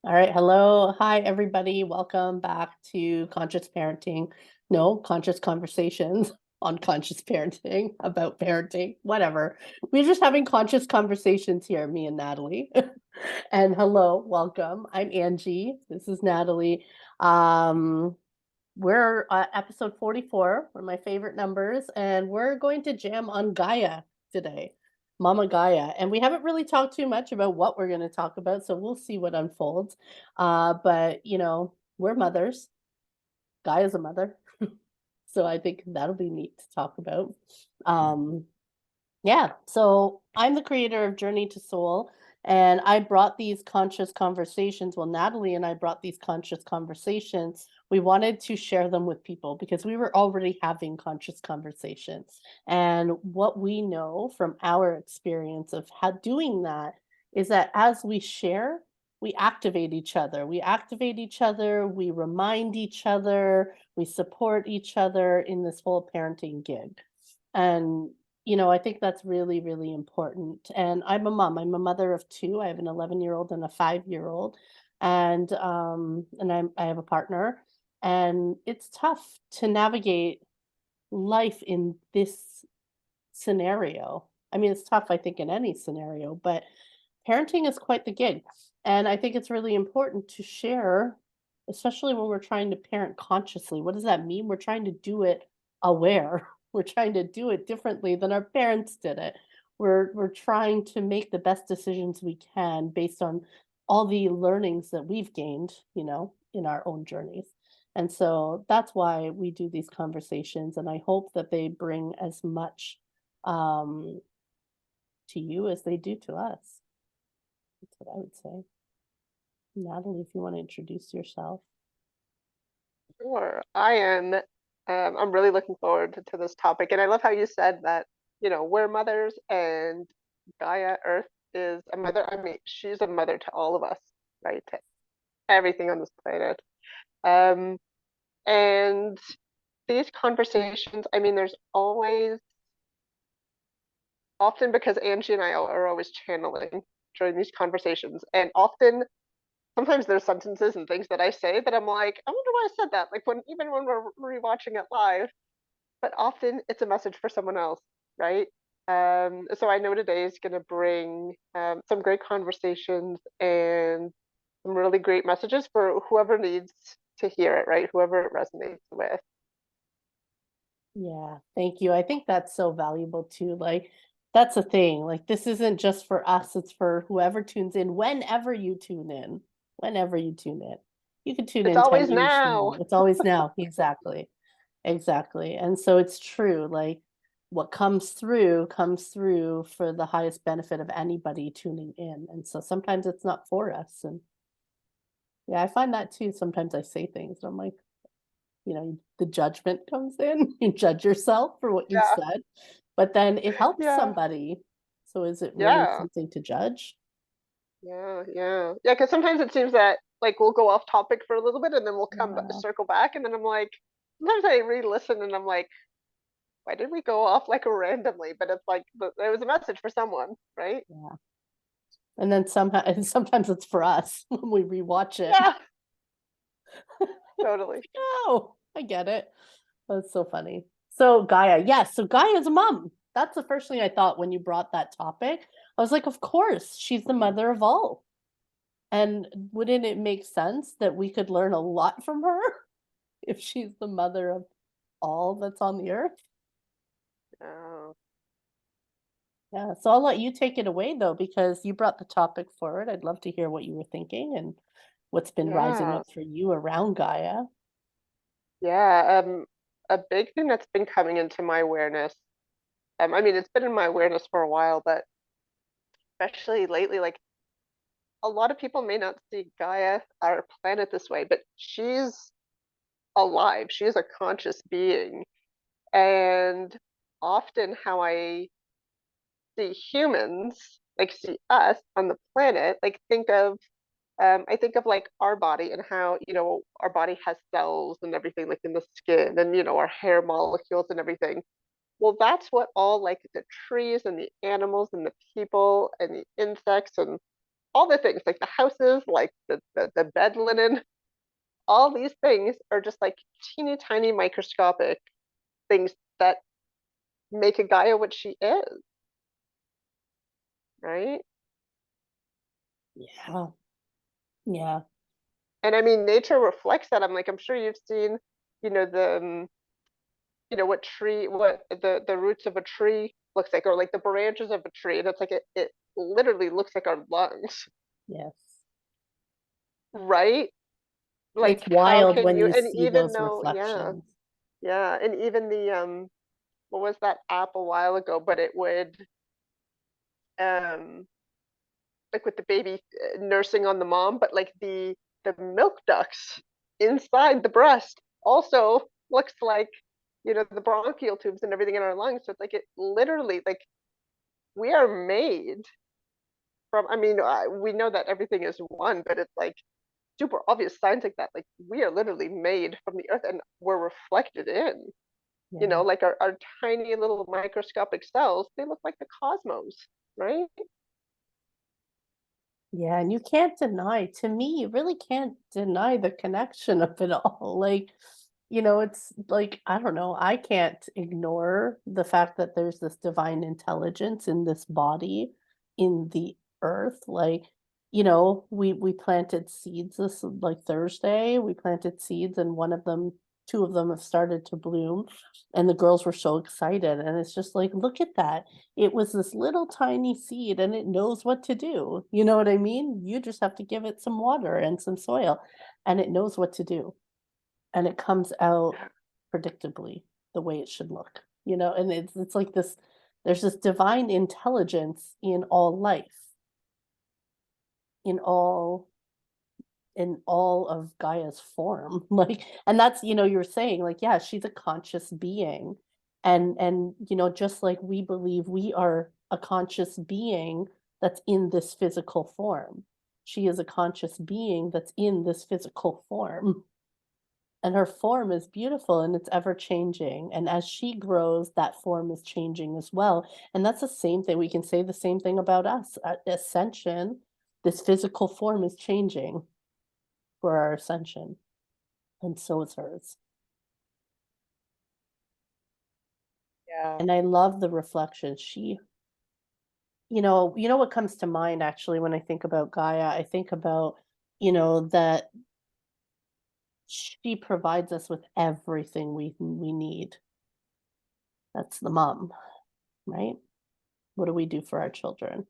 All right. Hello. Hi, everybody. Welcome back to Conscious Parenting. No, Conscious Conversations on Conscious Parenting about parenting, whatever. We're just having conscious conversations here, me and Natalie. And hello, welcome. I'm Angie. This is Natalie. Um, we're episode 44, one of my favorite numbers, and we're going to jam on Gaia today, Mama Gaia. And we haven't really talked too much about what we're going to talk about, so we'll see what unfolds. But, we're mothers. Gaia's a mother. So I think that'll be neat to talk about. Um, yeah, so I'm the creator of Journey to Soul, and I brought these conscious conversations. Well, Natalie and I brought these conscious conversations. We wanted to share them with people because we were already having conscious conversations. And what we know from our experience of how doing that is that as we share, we activate each other. We activate each other, we remind each other, we support each other in this whole parenting gig. And I think that's really, really important. And I'm a mom. I'm a mother of two. I have an 11-year-old and a 5-year-old. And I have a partner. And it's tough to navigate life in this scenario. I mean, it's tough, I think, in any scenario, but parenting is quite the gig. And I think it's really important to share, especially when we're trying to parent consciously. What does that mean? We're trying to do it aware. We're trying to do it differently than our parents did it. We're trying to make the best decisions we can based on all the learnings that we've gained, in our own journeys. And so that's why we do these conversations. And I hope that they bring as much um, to you as they do to us. That's what I would say. Natalie, if you want to introduce yourself. Sure. I'm really looking forward to this topic. And I love how you said that, we're mothers and Gaia Earth is a mother. I mean, she's a mother to all of us, right? To everything on this planet. Um, and these conversations, I mean, there's always, often because Angie and I are always channeling during these conversations. And often sometimes there's sentences and things that I say that I'm like, I wonder why I said that. Like even when we're rewatching it live, but often it's a message for someone else, right? So I know today is going to bring some great conversations and some really great messages for whoever needs to hear it, right? Whoever it resonates with. Yeah, thank you. I think that's so valuable too. Like, that's the thing. Like, this isn't just for us, it's for whoever tunes in, whenever you tune in. Whenever you tune in. You can tune It's in 10 always years from now. now. It's always now. Exactly. Exactly. And so it's true. Like, what comes through for the highest benefit of anybody tuning in. And so sometimes it's not for us. And yeah, I find that too. Sometimes I say things and I'm like, the judgment comes in. You judge yourself for what you Yeah, said, but then it helps yeah, somebody. So is it really yeah, something to judge? yeah. Because sometimes it seems that like we'll go off topic for a little bit and then we'll Yeah, circle back, and then I'm like, sometimes I re-listen and I'm like, why did we go off like randomly? But it's like there was a message for someone, right? yeah. And then somehow, and sometimes it's for us when we rewatch it. Yeah, totally. Oh, I get it. That's so funny. So Gaia, yes. So Gaia is a mom. That's the first thing I thought when you brought that topic. I was like, of course, she's the mother of all. And wouldn't it make sense that we could learn a lot from her if she's the mother of all that's on the earth? Oh, Yeah, so I'll let you take it away though, because you brought the topic forward. I'd love to hear what you were thinking and what's been rising yeah, up for you around Gaia. yeah. A big thing that's been coming into my awareness. I mean, it's been in my awareness for a while, but especially lately, like a lot of people may not see Gaia, our planet, this way, but she's alive. She is a conscious being, and often how I see humans, like see us on the planet, like I think of like our body and how, our body has cells and everything like in the skin and, our hair molecules and everything. Well, that's what all like the trees and the animals and the people and the insects and all the things, like the houses, like the bed linen, all these things are just like teeny tiny microscopic things that make a Gaia what she is, right? Yeah. Yeah. And I mean, nature reflects that. I'm like, I'm sure you've seen, the what tree, what the roots of a tree looks like, or like the branches of a tree. That's like it literally looks like our lungs, Yes. right? It's Like how wild can when you, you and see even those though, yeah, reflections. yeah, and even the what was that app a while ago, but it would um like with the baby nursing on the mom, but like the milk ducts inside the breast also looks like the bronchial tubes and everything in our lungs. So it's like it literally, like, we are made from, I mean, we know that everything is one, but it's like super obvious signs like that. Like we are literally made from the earth and we're reflected in. Yeah. Like our tiny little microscopic cells, they look like the cosmos, right? Yeah, and you can't deny, to me, you really can't deny the connection of it all. Like, it's like, I don't know, I can't ignore the fact that there's this divine intelligence in this body, in the earth. Like, we planted seeds this like Thursday. We planted seeds and two of them have started to bloom, and the girls were so excited. And it's just like, look at that. It was this little tiny seed and it knows what to do. You know what I mean? You just have to give it some water and some soil and it knows what to do. And it comes out predictably the way it should look. And it's like this, there's this divine intelligence in all life, in all of Gaia's form. Like, and that's, you're saying, like, yeah, she's a conscious being. And just like we believe we are a conscious being that's in this physical form. She is a conscious being that's in this physical form. And her form is beautiful and it's ever changing. And as she grows, that form is changing as well. And that's the same thing. We can say the same thing about us. Ascension, this physical form is changing for our ascension, and so is hers. Yeah. And I love the reflection. You know what comes to mind actually when I think about Gaia, I think about, that she provides us with everything we need. That's the mom, right? What do we do for our children?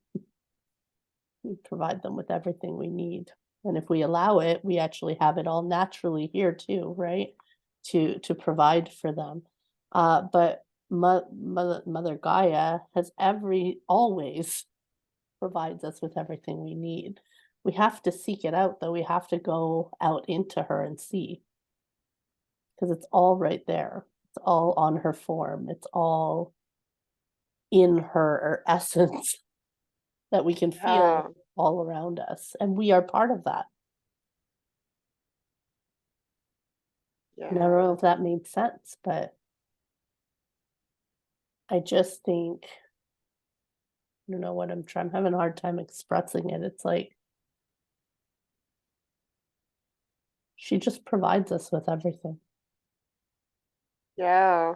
We provide them with everything we need. And if we allow it, we actually have it all naturally here too, right? To provide for them. But Mother Gaia has always provides us with everything we need. We have to seek it out, though. We have to go out into her and see, because it's all right there. It's all on her form. It's all in her essence that we can feel Yeah. all around us. And we are part of that. And I don't know Yeah. if that made sense, but I just think, I don't know what I'm having a hard time expressing it. It's like she just provides us with everything. Yeah.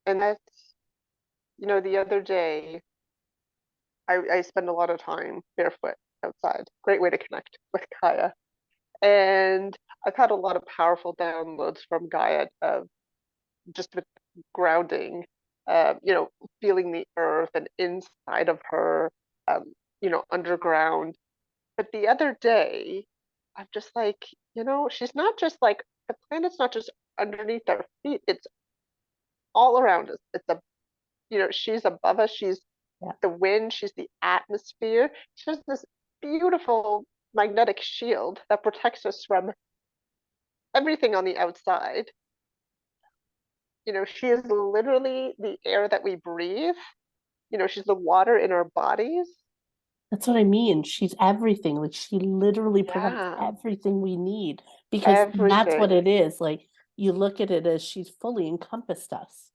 And that's, the other day, I spend a lot of time barefoot outside. Great way to connect with Gaia. And I've had a lot of powerful downloads from Gaia of just with grounding, feeling the earth and inside of her, underground. But the other day, I'm just like, she's not just like, the planet's not just underneath our feet, it's all around us. She's above us, she's Yeah. the wind, she's the atmosphere. She has this beautiful magnetic shield that protects us from everything on the outside. She is literally the air that we breathe. She's the water in our bodies. That's what I mean. She's everything. Like she literally provides Yeah, everything we need because that's what everything. it is. Like you look at it as she's fully encompassed us.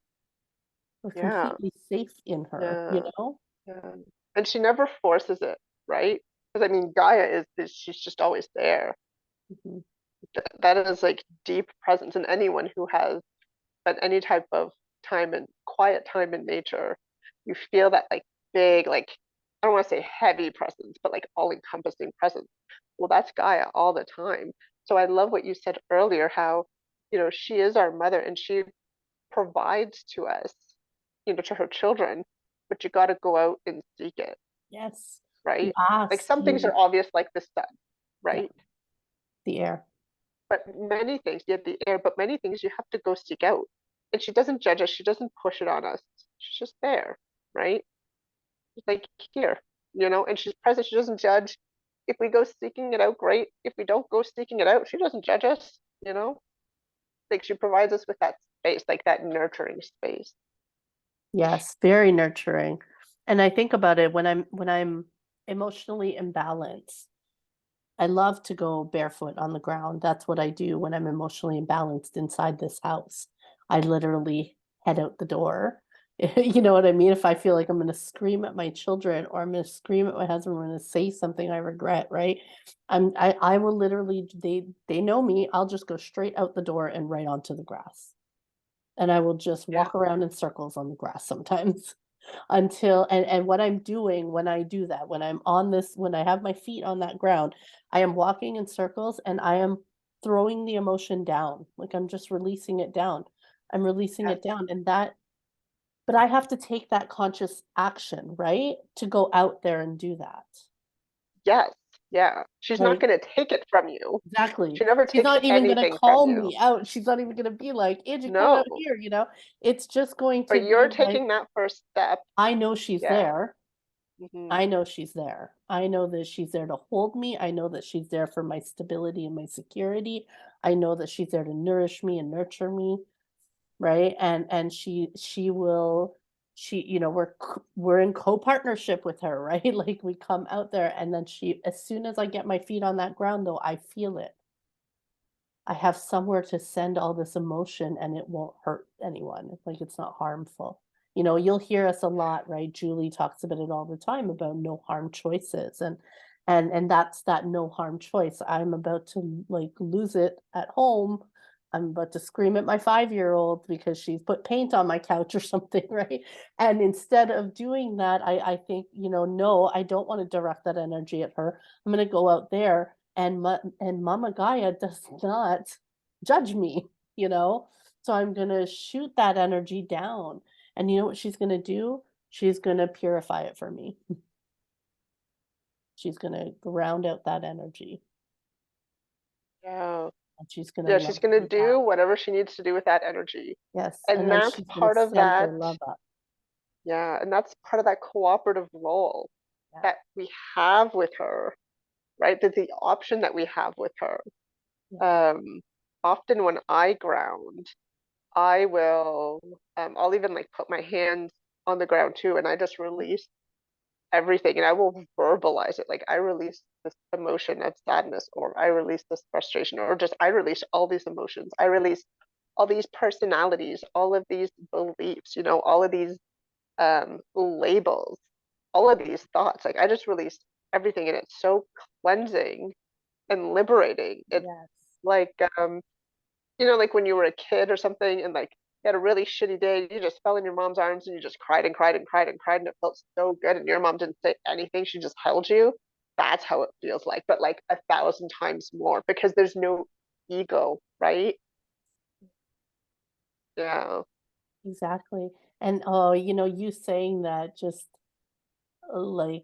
We're Yeah, completely safe in her, you yeah, know? yeah. And she never forces it, right? 'Cause I mean, Gaia is she's just always there. Mhm. That is like deep presence, and anyone who has spent any type of time in quiet time in nature, you feel that like big, like I don't want to say heavy presence, but like all-encompassing presence. Well, that's Gaia all the time. So I love what you said earlier, how, she is our mother and she provides to us, to her children, but you got to go out and seek it, Yes. You right? Like ask, some things are obvious, like the sun, yeah, right? the air. But many things, yeah, the air, but many things you have to go seek out. And she doesn't judge us, she doesn't push it on us. She's just there, right? She's like, here, and she's present, she doesn't judge. If we go seeking it out, great. If we don't go seeking it out, she doesn't judge us. Like she provides us with that space, like that nurturing space. Yes, very nurturing. And I think about it when I'm emotionally imbalanced. I love to go barefoot on the ground. That's what I do when I'm emotionally imbalanced inside this house. I literally head out the door. You know what I mean? If I feel like I'm going to scream at my children or I'm going to scream at my husband, I'm going to say something I regret, right? I will literally they know me. I'll just go straight out the door and right onto the grass. And I will just Yeah. walk around in circles on the grass sometimes until and what I'm doing when I do that, when I have my feet on that ground, I am walking in circles and I am throwing the emotion down, like I'm just releasing it down. I'm releasing Yes. it down and that but I have to take that conscious action, right? To go out there and do that. Yes. Yeah. She's not Like going to take it from you. exactly. She never She's takes not even gonna anything from call you. me out. She's not even gonna be like, "Angie, come No. out here," you know? It's just going to But you're be like, taking that first step. I know she's Yeah. there. Hmm. I know she's there. I know that she's there to hold me. I know that she's there for my stability and my security. I know that she's there to nourish me and nurture me, right? And she will we're in co-partnership with her, right? Like we come out there and then she as soon as I get my feet on that ground though, I feel it. I have somewhere to send all this emotion and it won't hurt anyone. Like it's not harmful. You'll hear us a lot, right? Julie talks about it all the time about no harm choices and that's that no harm choice. I'm about to like lose it at home. I'm about to scream at my 5-year-old because she's put paint on my couch or something, right? And instead of doing that, I think, no, I don't want to direct that energy at her. I'm going to go out there and Mama Gaia does not judge me, you know? So I'm gonna shoot that energy down. And you know what she's gonna do? She's gonna purify it for me. She's gonna ground out that energy Yeah. and she's gonna Yeah. She's love going to me back. do whatever she needs to do with that energy. Yes. And And then that's she's gonna part of send her that. love up. Yeah. And that's part of that cooperative role Yeah. that we have with her, right? That the option that we have with her. Yeah. Um, Often when I ground, I will, I'll even like put my hands on the ground too, and I just release everything and I will verbalize it. Like I release this emotion of sadness, or I release this frustration, or just I release all these emotions. I release all these personalities, all of these beliefs, all of these labels, all of these thoughts. Like I just release everything, and it's so cleansing and liberating. It's Yes. like like when you were a kid or something and like you had a really shitty day, you just fell in your mom's arms and you just cried and cried and cried and cried and it felt so good and your mom didn't say anything, she just held you. That's how it feels like, but like 1,000 times more because there's no ego, right? Yeah. Exactly. And oh, you saying that just like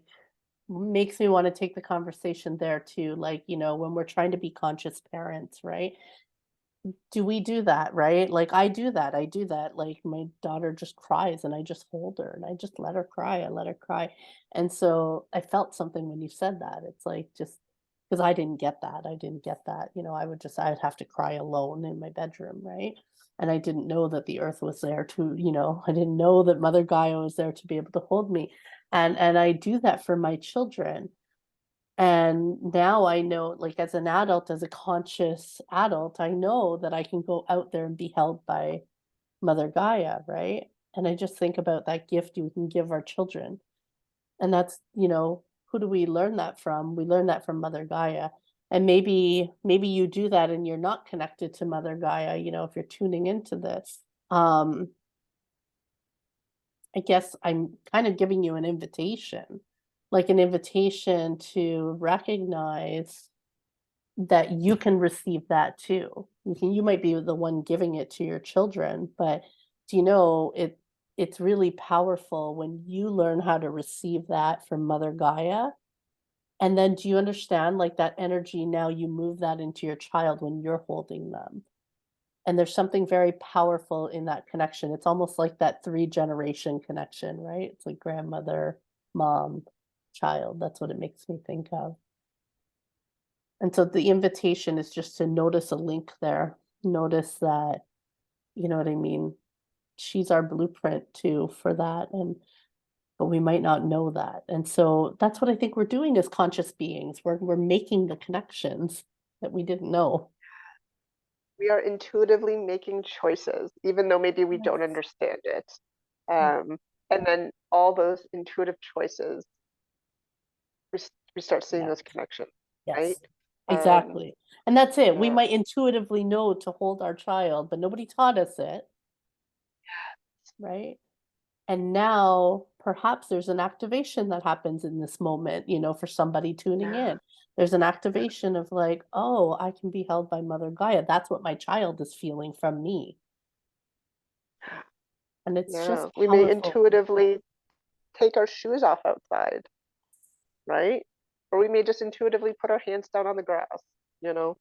makes me want to take the conversation there too. Like, when we're trying to be conscious parents, right? Do we do that, right? Like, I do that, like, my daughter just cries and I just hold her and I just let her cry, I let her cry, and so, I felt something when you said that, it's like, just because I didn't get that, I'd have to cry alone in my bedroom, right? And I didn't know that the earth was there to, I didn't know that Mother Gaia was there to be able to hold me, and I do that for my children, and now I know, like, as an adult, as a conscious adult, I know that I can go out there and be held by Mother Gaia, right? And I just think about that gift we can give our children. And that's, who do we learn that from? We learn that from Mother Gaia. And maybe you do that and you're not connected to Mother Gaia, if you're tuning into this. I guess I'm kind of giving you an invitation, like an invitation to recognize that you can receive that too. You might be the one giving it to your children, but do you know it's really powerful when you learn how to receive that from Mother Gaia. And then do you understand, like, that energy, now you move that into your child when you're holding them. And there's something very powerful in that connection. It's almost like that 3-generation connection, right? It's like grandmother, mom, child. That's what it makes me think of. And so the invitation is just to notice a link there. Notice that, you know what I mean? She's our blueprint too for that. But we might not know that. And so that's what I think we're doing as conscious beings. We're making the connections that we didn't know. We are intuitively making choices, even though maybe we don't Yes. understand it. Yeah. And then all those intuitive choices, we start seeing Yeah. those connections, right? Yes. Um, Exactly. And that's it. We yeah, might intuitively know to hold our child, but nobody taught us it, right? And now perhaps there's an activation that happens in this moment, for somebody tuning yeah, in. There's an activation of like, oh, I can be held by Mother Gaia. That's what my child is feeling from me. And it's yeah. just We may powerful. intuitively take our shoes off outside, right? Or we may just intuitively put our hands down on the grass, you know?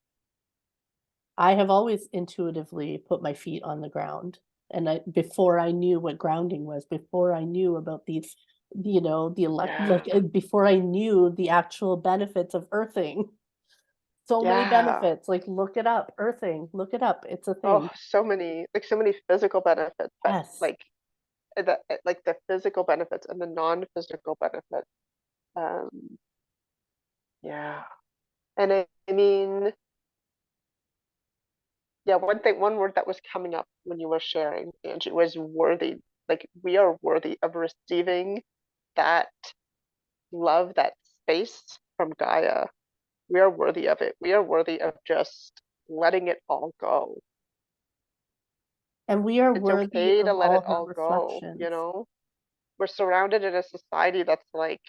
I have always intuitively put my feet on the ground. And before I knew what grounding was, before I knew about these, Yeah, before I knew the actual benefits of earthing. So many yeah. benefits, like look it up, earthing, look it up. It's a Oh, thing. so many physical benefits, but Yes. like the physical benefits and the non-physical benefits. Um, yeah. And I mean, yeah, one word that was coming up when you were sharing, Angie, was worthy. Like we are worthy of receiving that love, that space from Gaia. We are worthy of it. We are worthy of just letting it all go. And we are It's worthy okay to of let all it her all go, you reflections. know? We're surrounded in a society that's like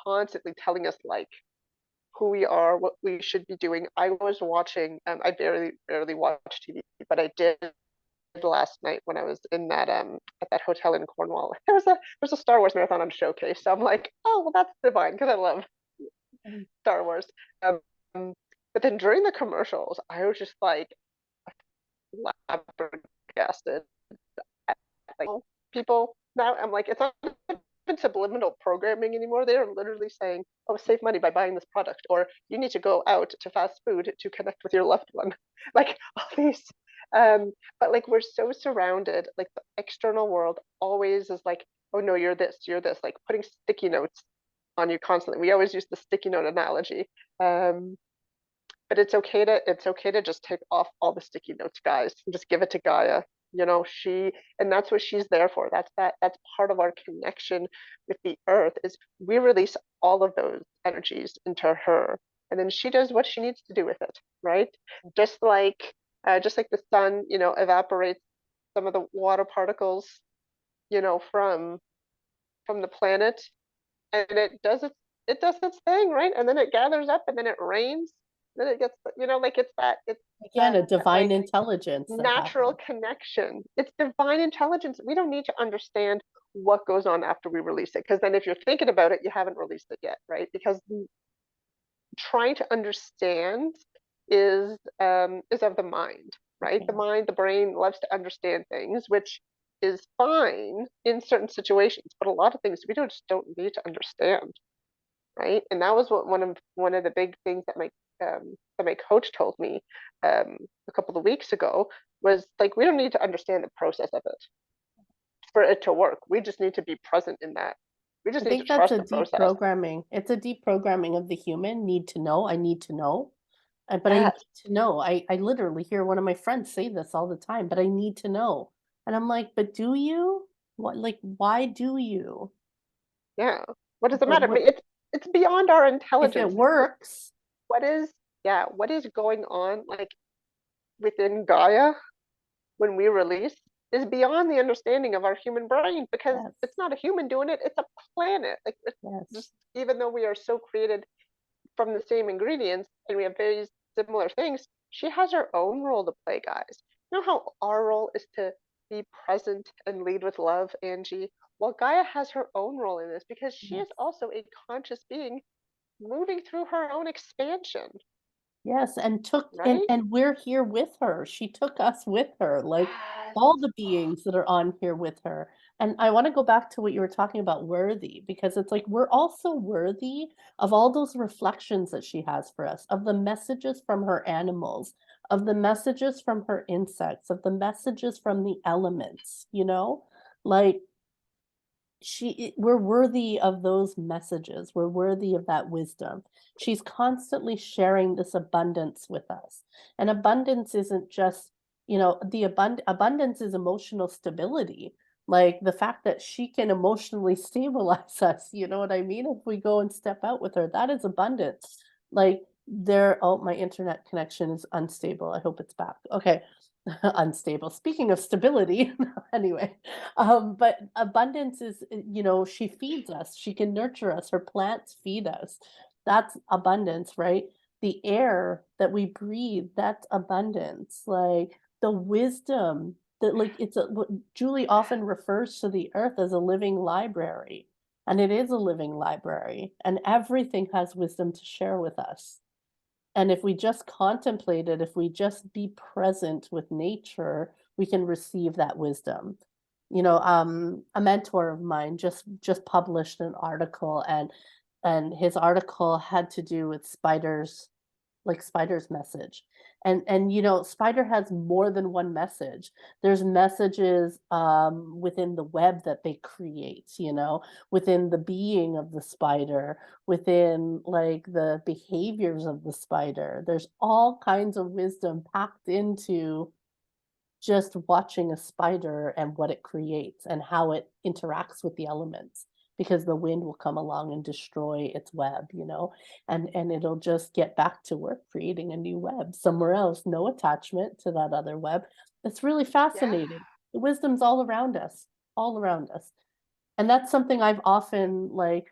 constantly telling us like who we are, what we should be doing. I was watching, I barely watch TV, but I did last night when I was in that at that hotel in Cornwall. There was a Star Wars marathon on Showcase, so I'm like, oh well, that's divine because I love Mm. Star Wars. Um, but then during the commercials, I was just like flabbergasted. Like people now, I'm like, it's not even subliminal programming anymore. They are literally saying, "Oh, save money by buying this product," or "You need to go out to fast food to connect with your loved one." Like all these, but like we're so surrounded. Like the external world always is like, "Oh no, you're this, you're this." Like putting sticky notes on you constantly. We always use the sticky note analogy. Um, but it's okay to just take off all the sticky notes, guys, and just give it to Gaia. And that's what she's there for. That's part of our connection with the earth is we release all of those energies into her, and then she does what she needs to do with it, right? Just like the sun, evaporates some of the water particles, from the planet, and it does its thing, right? And then it gathers up, and then it rains. Then it gets, like Again, a divine like intelligence that natural happens. connection. It's divine intelligence. We don't need to understand what goes on after we release it, because then if you're thinking about it, you haven't released it yet, right? Because trying to understand is of the mind, right? The Okay. mind, the brain loves to understand things, which is fine in certain situations, but a lot of things we just don't need to understand, right? And that was what one of the big things that my coach told me a couple of weeks ago was like we don't need to understand the process of it for it to work. We just need to be present in that. We just I need to think that's trust a the deep process. programming. It's a deep programming of the human need to know. I need to know. But I need Yes, to know. I literally hear one of my friends say this all the time, but I need to know. And I'm like, but do you? What, like, why do you? yeah. What does it But matter? what, it's beyond our If it intelligence. Like works, what is, yeah, what is going on like within Gaia when we release is beyond the understanding of our human brain, because yes, it's not a human doing it, it's a planet. Like it's yes, just, even though we are so created from the same ingredients and we have very similar things, she has her own role to play, guys. You know how our role is to be present and lead with love, Angie? Well, Gaia has her own role in this because she yes. is also a conscious being moving through her own expansion, Yes, and right? we're here with her. She took us with her, like Yes. all the beings that are on here with her. And I want to go back to what you were talking about, worthy, because it's like we're also worthy of all those reflections that she has for us, of the messages from her animals, of the messages from her insects, of the messages from the elements, you know? Like we're worthy of those messages. We're worthy of that wisdom. She's constantly sharing this abundance with us. And abundance isn't just, the abundance is emotional stability. Like the fact that she can emotionally stabilize us, you know what I mean? If we go and step out with her, that is abundance. Like oh, my internet connection is unstable. I hope it's back. Okay. Unstable. Speaking of stability, anyway, but abundance is, she feeds us, she can nurture us, her plants feed us. That's abundance, right? The air that we breathe, that's abundance. Like the wisdom that, like, what Julie often refers to the earth as a living library, and it is a living library, and everything has wisdom to share with us. And if we just contemplate it, if we just be present with nature, we can receive that wisdom. A mentor of mine just published an article, and his article had to do with spiders, like Spider's message. And Spider has more than one message. There's messages within the web that they create, within the being of the spider, within like the behaviors of the spider. There's all kinds of wisdom packed into just watching a spider and what it creates and how it interacts with the elements, because the wind will come along and destroy its web, and it'll just get back to work creating a new web somewhere else, no attachment to that other web. It's really Yeah. fascinating. The wisdom's all around us, all around us. And that's something I've often, like,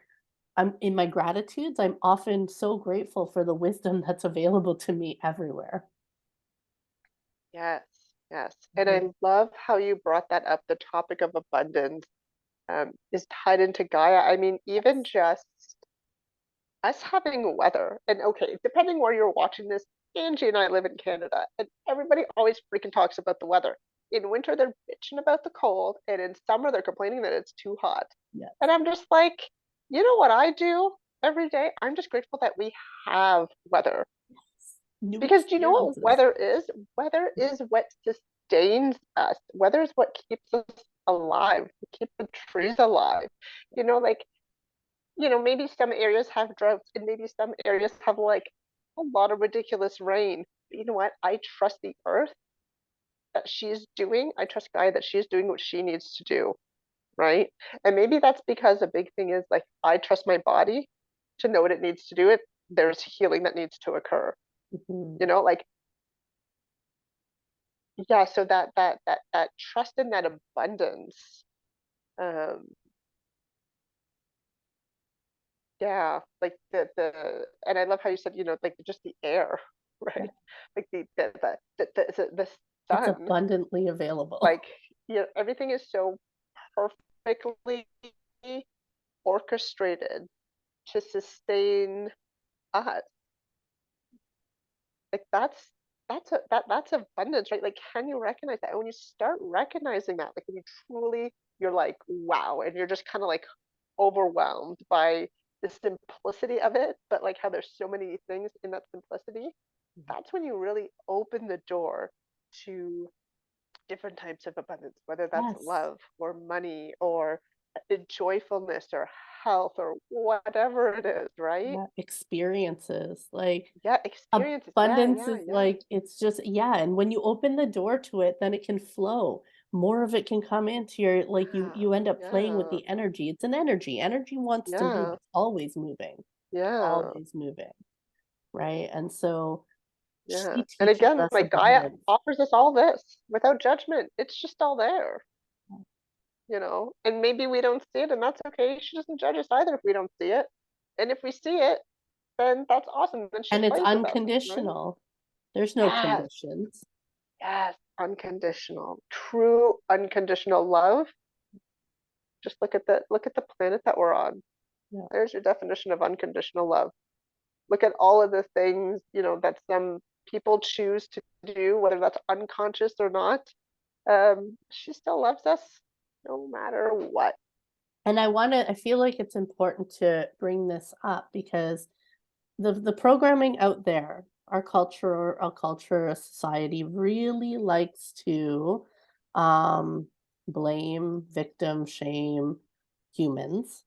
I'm in my gratitudes, I'm often so grateful for the wisdom that's available to me everywhere. Yes. Yes. And Mhm. I love how you brought that up. The topic of abundance is tied into Gaia. I mean, even Yes. just us having weather, and okay, depending where you're watching this, Angie and I live in Canada, and everybody always freaking talks about the weather. In winter, they're bitching about the cold, and in summer, they're complaining that it's too hot. And Yes. I'm just like, you know what I do every day? I'm just grateful that we have weather. New Because do you know what experiences. weather is? Weather is what sustains us. Weather is what keeps us alive, keep the trees alive. Like, maybe some areas have droughts and maybe some areas have like a lot of ridiculous rain. But you know what? I trust the earth that she's doing. I trust Gaia that she's doing what she needs to do, right? And maybe that's because a big thing is like I trust my body to know what it needs to do. There's healing that needs to occur. Mhm. Like, yeah, so that trust in that abundance. Um, yeah, like and I love how you said, like just the air, right? Like the It's sun, abundantly available. like, everything is so perfectly orchestrated to sustain us. Like that's abundance, right? Like, can you recognize that? And when you start recognizing that, like when you truly, you're like, wow, and you're just kind of like overwhelmed by the simplicity of it, but like how there's so many things in that simplicity, that's when you really open the door to different types of abundance, whether that's Yes. love or money or joyfulness or health or whatever it is, right? Yeah, experiences, like, Yeah, experiences. Yeah, abundance yeah, is yeah. like, it's just, yeah, and when you open the door to it, then it can flow. more of it can come into your, like, you end up playing with Yeah, the energy. It's an energy. Energy wants to move. yeah, It's always moving. yeah, Always moving, right? And so yeah. she And teaches again, us like about Gaia it. offers us all this without judgment. It's just all there, and maybe we don't see it, and that's okay. She doesn't judge us either if we don't see it. And if we see it, then that's awesome. Then she's And it's playing with us, right? unconditional. There's no Yes, conditions. yes, unconditional, true unconditional love. Just look at the planet that we're on. Yeah. There's your definition of unconditional love. Look at all of the things, that some people choose to do, whether that's unconscious or not. She still loves us no matter what. And I feel like it's important to bring this up because the programming out there, our society really likes to blame, victim, shame humans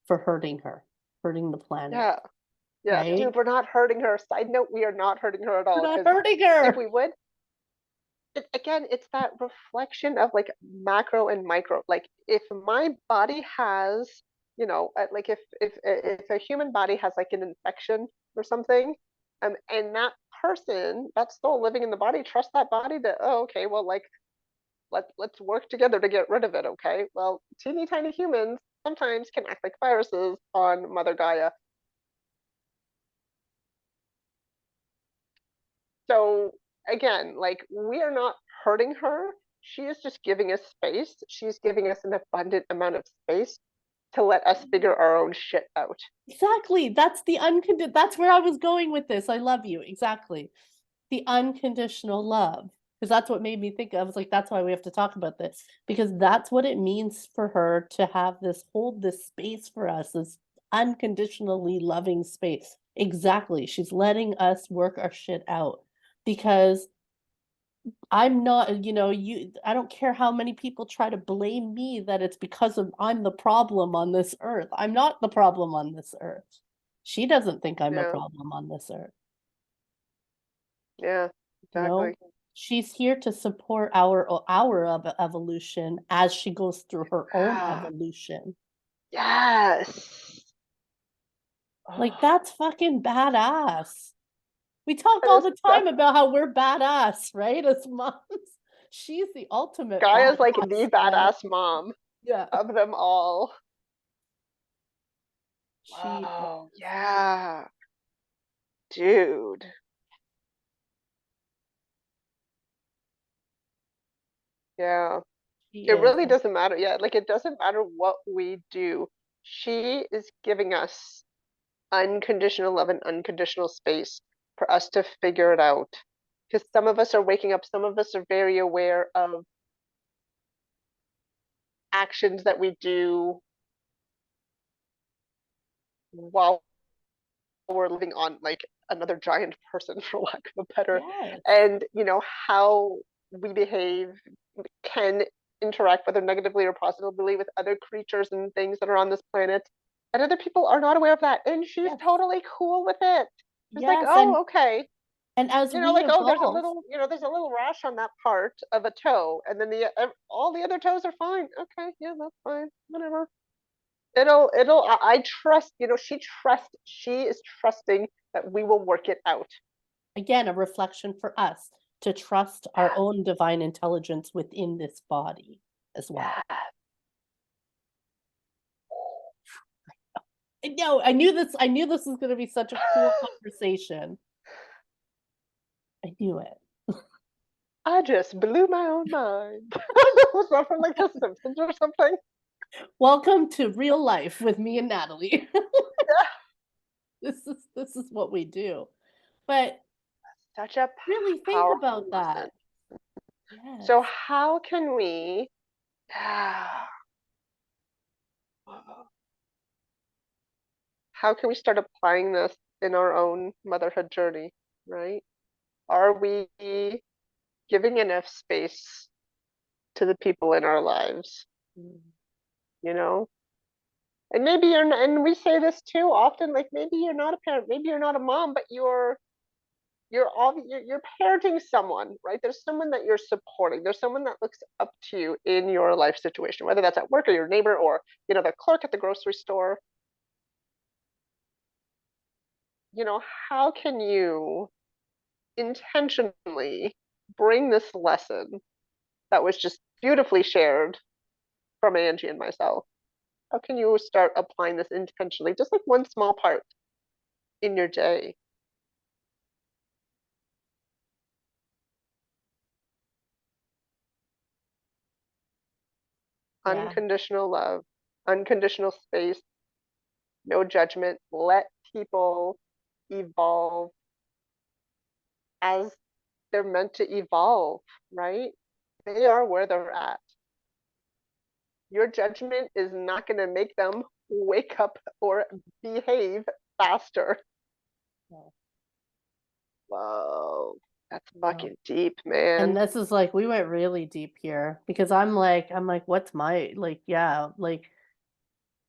for hurting her, hurting the planet, Yeah, yeah, right? dude, we're not hurting her. Side note, we are not hurting her at We're all. not Because hurting if her. we would, again, it's that reflection of like macro and micro. Like if my body has, like if a human body has like an infection or something, and that person, that soul living in the body, trust that body that, oh, okay, well, like let's work together to get rid of it. Okay, well, teeny tiny humans sometimes can act like viruses on Mother Gaia. So again, like we are not hurting her. She is just giving us space. She's giving us an abundant amount of space to let us figure our own shit out. Exactly. That's where I was going with this. I love you. Exactly. The unconditional love. Because that's what made me think. I was like, that's why we have to talk about this. Because that's what it means for her to have this, hold this space for us, this unconditionally loving space. Exactly. She's letting us work our shit out. Because I'm not, I don't care how many people try to blame me that it's because of I'm the problem on this earth. I'm not the problem on this earth. She doesn't think I'm a Yeah, problem on this earth, yeah, you know? exactly. She's here to support our evolution as she goes through her own Ah, evolution. yes. Like Oh, that's fucking badass. We talk that all is the def- time about how we're badass, right? As moms. She's the ultimate Gaia's like badass, the man. badass mom Yeah. of them all. She Wow, is. yeah, dude. Yeah. She It is. really doesn't matter. Yeah, like it doesn't matter what we do. She is giving us unconditional love and unconditional space for us to figure it out. Because some of us are waking up, some of us are very aware of actions that we do while we're living on like another giant person, for lack of a better, Yes. and how we behave can interact, whether negatively or positively, with other creatures and things that are on this planet. And other people are not aware of that. And she's Yes. totally cool with it. She's like, Yes. oh, okay. And as we Like, oh, evolve, there's a little rash on that part of a toe, and then all the other toes are fine. Okay, yeah, that's fine. Whatever. I trust, she is trusting that we will work it out. again, a reflection for us to trust our own divine intelligence within this body as well. Yeah. I know, I knew this was going to be such a cool conversation. I knew it. I just blew my own mind. Was that from like The Simpsons or something? Welcome to real life with me and Natalie. Yeah. This is what we do. But Such a really think powerful about lesson. that. Yes. So how can we how can we start applying this in our own motherhood journey, right? Are we giving enough space to the people in our lives, Mm. you know? And maybe and we say this too often, like maybe you're not a parent, maybe you're not a mom, but you're you're parenting someone, right? There's someone that you're supporting. There's someone that looks up to you in your life situation, whether that's at work or your neighbor or, the clerk at the grocery store. How can you intentionally bring this lesson that was just beautifully shared from Angie and myself? How can you start applying this intentionally, just like one small part in your day? Yeah. Unconditional love, unconditional space, no judgment. Let people evolve as they're meant to evolve, right? They are where they're at. Your judgment is not going to make them wake up or behave faster. No, Whoa, that's no. fucking deep, And man. this is like we went really deep here because I'm like, what's my like, yeah, like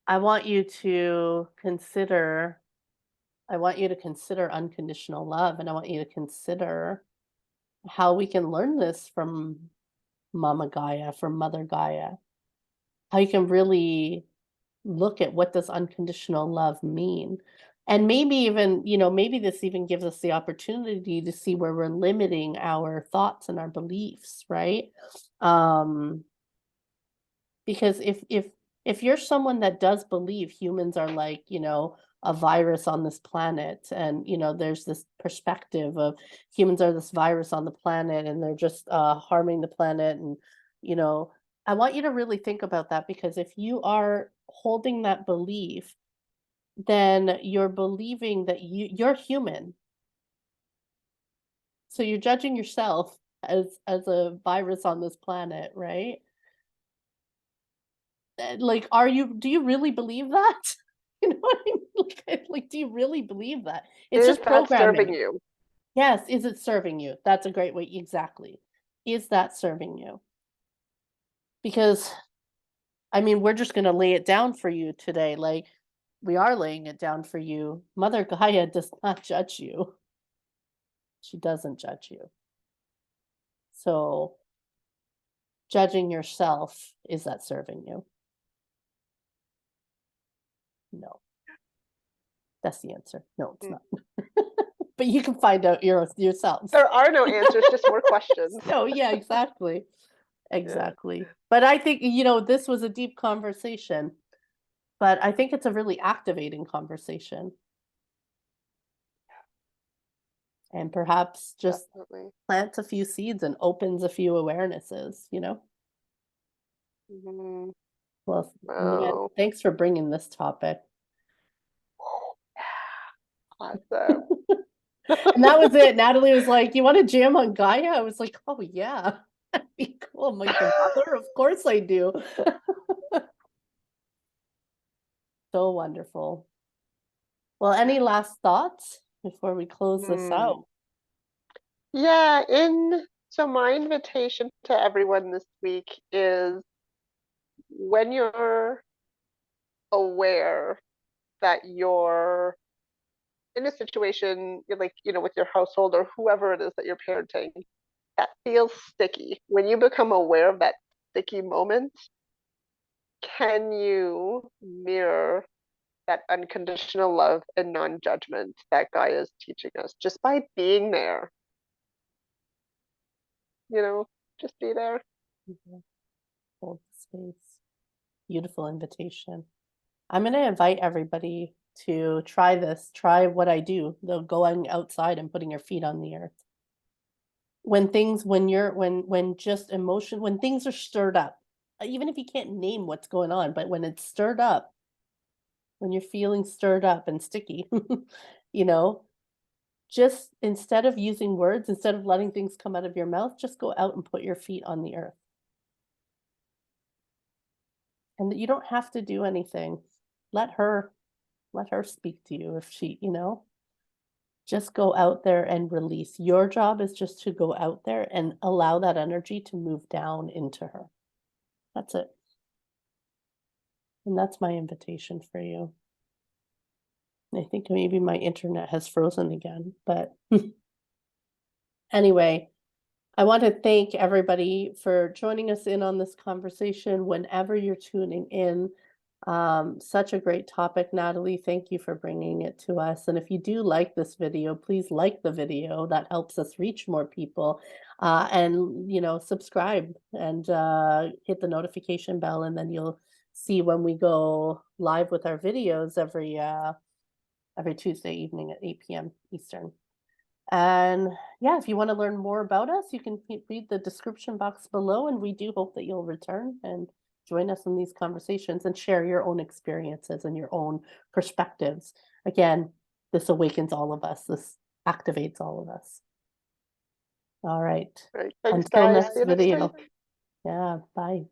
I want you to consider I want you to consider unconditional love and I want you to consider how we can learn this from Mama Gaia, from Mother Gaia. How you can really look at what does unconditional love mean. And maybe even, maybe this even gives us the opportunity to see where we're limiting our thoughts and our beliefs, right? Um, because if you're someone that does believe humans are like, a virus on this planet, and there's this perspective of humans are this virus on the planet and they're just harming the planet, and you know I want you to really think about that, because if you are holding that belief, then you're believing that you're human, so you're judging yourself as a virus on this planet, right? Like, do you really believe that? You know what I mean? Like, do you really believe that? It's Is just that serving programming. you? Yes, is it serving you? That's a great way, exactly. Is that serving you? Because, I mean, we're just gonna lay it down for you today, like, we are laying it down for you. Mother Gaia does not judge you. She doesn't judge you. So, judging yourself, is that serving you? No. That's the answer. No, it's Mm. not. But you can find out yourselves. There are no answers, just more questions. So, yeah, exactly. Yeah. Exactly. But I think, this was a deep conversation, but I think it's a really activating conversation. And perhaps just Definitely. plants a few seeds and opens a few awarenesses. Mhm. Well, man, Wow. thanks for bringing this topic. Awesome. And that was it. Natalie was like, "You want to jam on Gaia?" I was like, "Oh yeah, that'd be cool." I'm like, "The mother? Of course I do." So wonderful. Well, any last thoughts before we close this Hmm. out? Yeah, so my invitation to everyone this week is, when you're aware that you're in a situation, you're like, with your household or whoever it is that you're parenting, that feels sticky. When you become aware of that sticky moment, can you mirror that unconditional love and non-judgment that Gaia is teaching us just by being there? You know, just be there. Mhm. Hold the space. Beautiful invitation. I'm going to invite everybody to try this. Try what I do. The going outside and putting your feet on the earth. When just emotion, when things are stirred up, even if you can't name what's going on, but when it's stirred up, when you're feeling stirred up and sticky, you know, just instead of using words, instead of letting things come out of your mouth, just go out and put your feet on the earth. And you don't have to do anything. Let her let her speak to you if just go out there and release. Your job is just to go out there and allow that energy to move down into her. That's it. And that's my invitation for you. I think maybe my internet has frozen again, but Anyway, I want to thank everybody for joining us in on this conversation whenever you're tuning in. Such a great topic, Natalie. Thank you for bringing it to us. And if you do like this video, please like the video. That helps us reach more people. And, subscribe and hit the notification bell, and then you'll see when we go live with our videos every Tuesday evening at 8 p.m. Eastern. And yeah, if you want to learn more about us, you can read the description box below, and we do hope that you'll return and join us in these conversations and share your own experiences and your own perspectives. Again, this awakens all of us. This activates all of us. All right. Right. Thanks, Until guys. next See you next video. week. Yeah, bye.